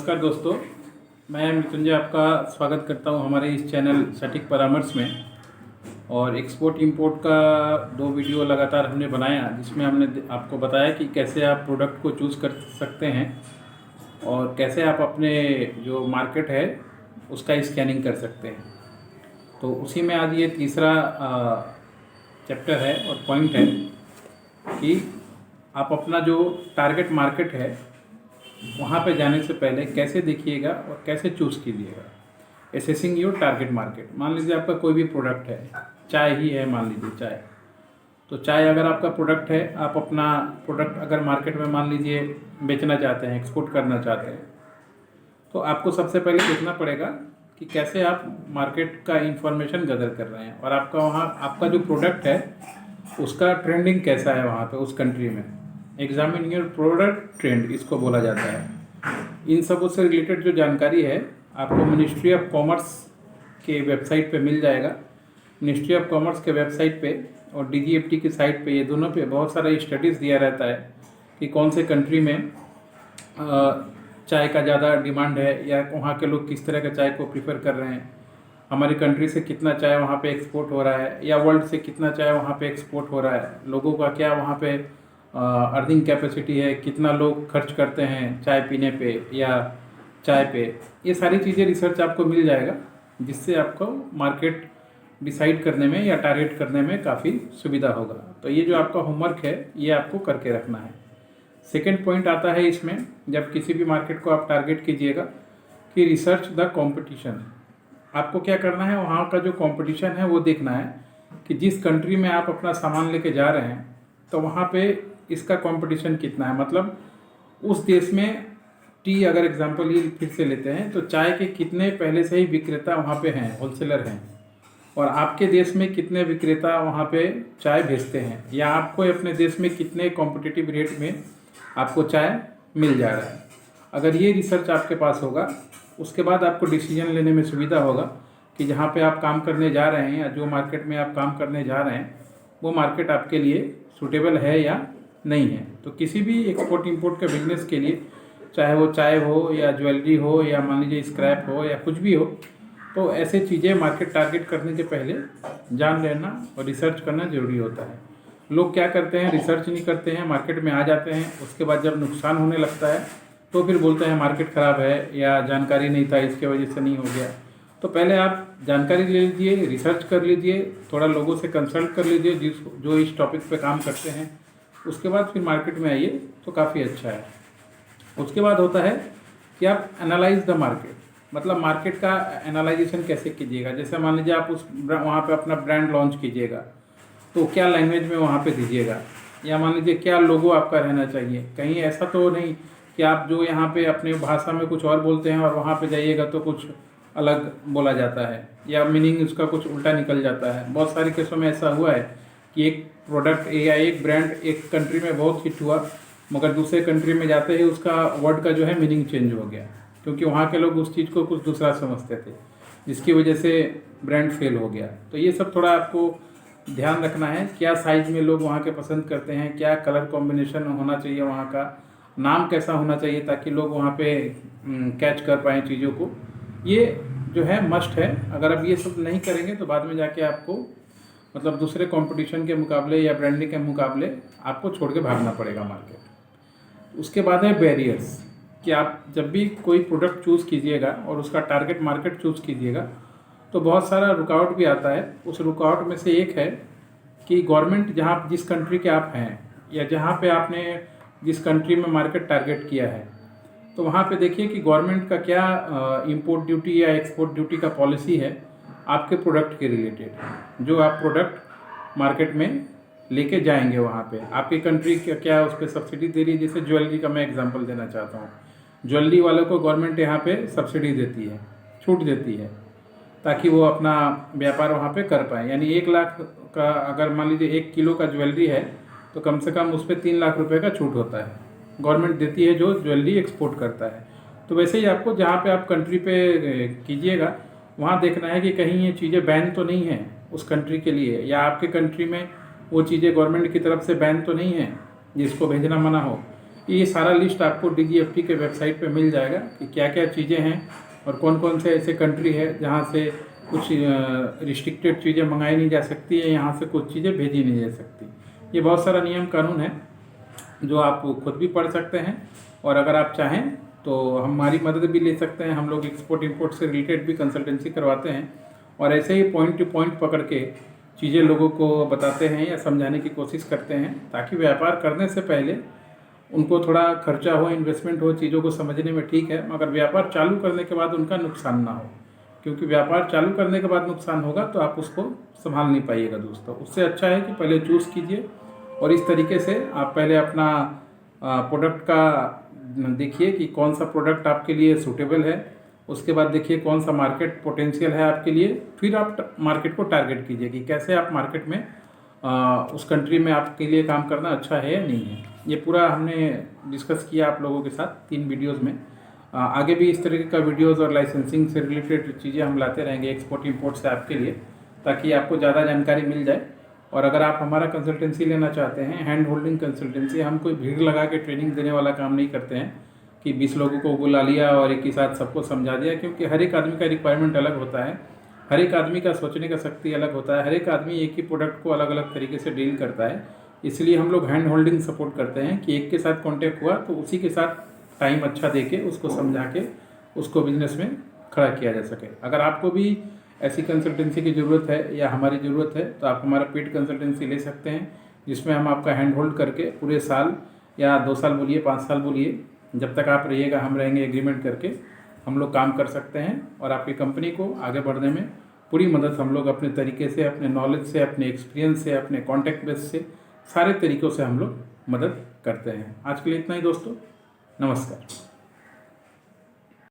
नमस्कार दोस्तों, मैं मृत्युंजय आपका स्वागत करता हूं हमारे इस चैनल सटीक परामर्श में। और एक्सपोर्ट इंपोर्ट का 2 वीडियो लगातार हमने बनाया, जिसमें हमने आपको बताया कि कैसे आप प्रोडक्ट को चूज़ कर सकते हैं और कैसे आप अपने जो मार्केट है उसका स्कैनिंग कर सकते हैं। तो उसी में आज ये तीसरा चैप्टर है और पॉइंट है कि आप अपना जो टारगेट मार्केट है वहाँ पे जाने से पहले कैसे देखिएगा और कैसे चूज़ कीजिएगा। Assessing your target market. मान लीजिए आपका कोई भी प्रोडक्ट है, चाय ही है, मान लीजिए चाय। तो चाय अगर आपका प्रोडक्ट है, आप अपना प्रोडक्ट अगर मार्केट में मान लीजिए बेचना चाहते हैं, एक्सपोर्ट करना चाहते हैं, तो आपको सबसे पहले देखना पड़ेगा कि कैसे आप मार्केट का इंफॉर्मेशन गदर कर रहे हैं और आपका जो प्रोडक्ट है उसका ट्रेंडिंग कैसा है वहाँ पे उस कंट्री में। एग्जामिन योर प्रोडक्ट ट्रेंड इसको बोला जाता है। इन सबों से रिलेटेड जो जानकारी है आपको मिनिस्ट्री ऑफ कॉमर्स के वेबसाइट पे मिल जाएगा। मिनिस्ट्री ऑफ कॉमर्स के वेबसाइट पे और DGFT की साइट पे, ये दोनों पे बहुत सारा स्टडीज़ दिया रहता है कि कौन से कंट्री में चाय का ज़्यादा डिमांड है या वहाँ के लोग किस तरह का चाय को प्रीफर कर रहे हैं, हमारी कंट्री से कितना चाय वहाँ पे एक्सपोर्ट हो रहा है या वर्ल्ड से कितना चाय वहाँ पे एक्सपोर्ट हो रहा है, लोगों का क्या वहाँ पे अर्निंग कैपेसिटी है, कितना लोग खर्च करते हैं चाय पीने पे या चाय पे। ये सारी चीज़ें रिसर्च आपको मिल जाएगा, जिससे आपको मार्केट डिसाइड करने में या टारगेट करने में काफ़ी सुविधा होगा। तो ये जो आपका होमवर्क है ये आपको करके रखना है। सेकेंड पॉइंट आता है इसमें, जब किसी भी मार्केट को आप टारगेट कीजिएगा कि रिसर्च द कॉम्पिटिशन। आपको क्या करना है, वहाँ का जो कंपटीशन है वो देखना है कि जिस कंट्री में आप अपना सामान लेके जा रहे हैं तो वहाँ पे इसका कंपटीशन कितना है। मतलब उस देश में टी, अगर एग्जांपल ये फिर से लेते हैं, तो चाय के कितने पहले से ही विक्रेता वहाँ पे हैं, होलसेलर हैं, और आपके देश में कितने विक्रेता वहाँ पे चाय भेजते हैं, या आपको अपने देश में कितने कॉम्पिटिटिव रेट में आपको चाय मिल जा रहा है। अगर ये रिसर्च आपके पास होगा, उसके बाद आपको डिसीजन लेने में सुविधा होगा कि जहाँ पे आप काम करने जा रहे हैं या जो मार्केट में आप काम करने जा रहे हैं वो मार्केट आपके लिए सूटेबल है या नहीं है। तो किसी भी एक्सपोर्ट इंपोर्ट के बिजनेस के लिए, चाहे वो चाय हो या ज्वेलरी हो या मान लीजिए स्क्रैप हो या कुछ भी हो, तो ऐसे चीज़ें मार्केट टारगेट करने के पहले जान लेना और रिसर्च करना ज़रूरी होता है। लोग क्या करते हैं, रिसर्च नहीं करते हैं, मार्केट में आ जाते हैं, उसके बाद जब नुकसान होने लगता है तो फिर बोलते हैं मार्केट ख़राब है या जानकारी नहीं था इसके वजह से नहीं हो गया। तो पहले आप जानकारी ले लीजिए, रिसर्च कर लीजिए, थोड़ा लोगों से कंसल्ट कर लीजिए जो इस टॉपिक पे काम करते हैं, उसके बाद फिर मार्केट में आइए तो काफ़ी अच्छा है। उसके बाद होता है कि आप एनालाइज द मार्केट। मतलब मार्केट का एनालाइजेशन कैसे कीजिएगा। जैसे मान लीजिए आप वहाँ पे अपना ब्रांड लॉन्च कीजिएगा, तो क्या लैंग्वेज में वहाँ पे दीजिएगा, या मान लीजिए क्या लोगो आपका रहना चाहिए। कहीं ऐसा तो नहीं कि आप जो यहाँ पे अपने भाषा में कुछ और बोलते हैं और वहाँ पे जाइएगा तो कुछ अलग बोला जाता है या मीनिंग उसका कुछ उल्टा निकल जाता है। बहुत सारे केसों में ऐसा हुआ है कि एक प्रोडक्ट या एक ब्रांड एक कंट्री में बहुत हिट हुआ, मगर दूसरे कंट्री में जाते ही उसका वर्ड का जो है मीनिंग चेंज हो गया, क्योंकि वहाँ के लोग उस चीज़ को कुछ दूसरा समझते थे, जिसकी वजह से ब्रांड फेल हो गया। तो ये सब थोड़ा आपको ध्यान रखना है, क्या साइज़ में लोग वहाँ के पसंद करते हैं, क्या कलर कॉम्बिनेशन होना चाहिए, वहाँ का नाम कैसा होना चाहिए ताकि लोग वहाँ पे कैच कर पाएँ चीज़ों को। ये जो है मस्ट है। अगर आप ये सब नहीं करेंगे तो बाद में जाके आपको मतलब दूसरे कंपटीशन के मुकाबले या ब्रांडिंग के मुकाबले आपको छोड़ के भागना पड़ेगा मार्केट। उसके बाद है बैरियर्स, कि आप जब भी कोई प्रोडक्ट चूज़ कीजिएगा और उसका टारगेट मार्केट चूज़ कीजिएगा तो बहुत सारा रुकावट भी आता है। उस रुकावट में से एक है कि गवर्नमेंट जहाँ जिस कंट्री के आप हैं या जहाँ पे आपने जिस कंट्री में मार्केट टारगेट किया है, तो वहाँ पे देखिए कि गवर्नमेंट का क्या इंपोर्ट ड्यूटी या एक्सपोर्ट ड्यूटी का पॉलिसी है आपके प्रोडक्ट के रिलेटेड। जो आप प्रोडक्ट मार्केट में लेके जाएंगे वहाँ पे आपकी कंट्री क्या उस पर सब्सिडी दे रही है। जैसे ज्वेलरी का मैं एग्जांपल देना चाहता हूँ, ज्वेलरी वालों को गवर्नमेंट यहाँ पे सब्सिडी देती है, छूट देती है, ताकि वो अपना व्यापार वहाँ पे कर पाए। यानी 1 लाख का अगर मान लीजिए 1 किलो का ज्वेलरी है तो कम से कम उस पर 3 लाख रुपए का छूट होता है, गवर्नमेंट देती है जो ज्वेलरी एक्सपोर्ट करता है। तो वैसे ही आपको जहाँ पे आप कंट्री पे कीजिएगा वहाँ देखना है कि कहीं ये चीज़ें बैन तो नहीं है उस कंट्री के लिए, या आपके कंट्री में वो चीज़ें गवर्नमेंट की तरफ से बैन तो नहीं है जिसको भेजना मना हो, ये सारा लिस्ट आपको DGFT के वेबसाइट पे मिल जाएगा कि क्या क्या चीज़ें हैं और कौन कौन से ऐसे कंट्री है जहाँ से कुछ रिस्ट्रिक्टेड चीज़ें मंगाई नहीं जा सकती है, यहाँ से कुछ चीज़ें भेजी नहीं जा सकती। ये बहुत सारा नियम कानून है जो आप खुद भी पढ़ सकते हैं, और अगर आप चाहें तो हमारी मदद भी ले सकते हैं। हम लोग एक्सपोर्ट इंपोर्ट से रिलेटेड भी कंसल्टेंसी करवाते हैं और ऐसे ही पॉइंट टू पॉइंट पकड़ के चीज़ें लोगों को बताते हैं या समझाने की कोशिश करते हैं, ताकि व्यापार करने से पहले उनको थोड़ा खर्चा हो, इन्वेस्टमेंट हो, चीज़ों को समझने में ठीक है, मगर व्यापार चालू करने के बाद उनका नुकसान ना हो। क्योंकि व्यापार चालू करने के बाद नुकसान होगा तो आप उसको संभाल नहीं पाइएगा दोस्तों। उससे अच्छा है कि पहले चूज़ कीजिए और इस तरीके से आप पहले अपना प्रोडक्ट का देखिए कि कौन सा प्रोडक्ट आपके लिए सूटेबल है, उसके बाद देखिए कौन सा मार्केट पोटेंशियल है आपके लिए, फिर आप मार्केट को टारगेट कीजिए कि कैसे आप मार्केट में उस कंट्री में आपके लिए काम करना अच्छा है या नहीं है। ये पूरा हमने डिस्कस किया आप लोगों के साथ 3 वीडियोज़ में। आगे भी इस तरीके का वीडियोज़ और लाइसेंसिंग से रिलेटेड चीज़ें हम लाते रहेंगे एक्सपोर्ट इंपोर्ट से आपके लिए, ताकि आपको ज़्यादा जानकारी मिल जाए। और अगर आप हमारा कंसल्टेंसी लेना चाहते हैं, हैंड होल्डिंग कंसल्टेंसी, हम कोई भीड़ लगा के ट्रेनिंग देने वाला काम नहीं करते हैं कि 20 लोगों को बुला लिया और एक ही साथ सबको समझा दिया, क्योंकि हर एक आदमी का रिक्वायरमेंट अलग होता है, हर एक आदमी का सोचने का शक्ति अलग होता है, हर एक आदमी एक ही प्रोडक्ट को अलग अलग तरीके से डील करता है। इसलिए हम लोग हैंड होल्डिंग सपोर्ट करते हैं कि एक के साथ कॉन्टेक्ट हुआ तो उसी के साथ टाइम अच्छा दे के उसको समझा के उसको बिजनेस में खड़ा किया जा सके। अगर आपको भी ऐसी कंसल्टेंसी की ज़रूरत है या हमारी ज़रूरत है तो आप हमारा पेड कंसल्टेंसी ले सकते हैं, जिसमें हम आपका हैंड होल्ड करके पूरे साल या 2 साल बोलिए, 5 साल बोलिए, जब तक आप रहिएगा हम रहेंगे, एग्रीमेंट करके हम लोग काम कर सकते हैं और आपकी कंपनी को आगे बढ़ने में पूरी मदद हम लोग अपने तरीके से, अपने नॉलेज से, अपने एक्सपीरियंस से, अपने कॉन्टैक्ट बेस से, सारे तरीक़ों से हम लोग मदद करते हैं। आज के लिए इतना ही दोस्तों, नमस्कार।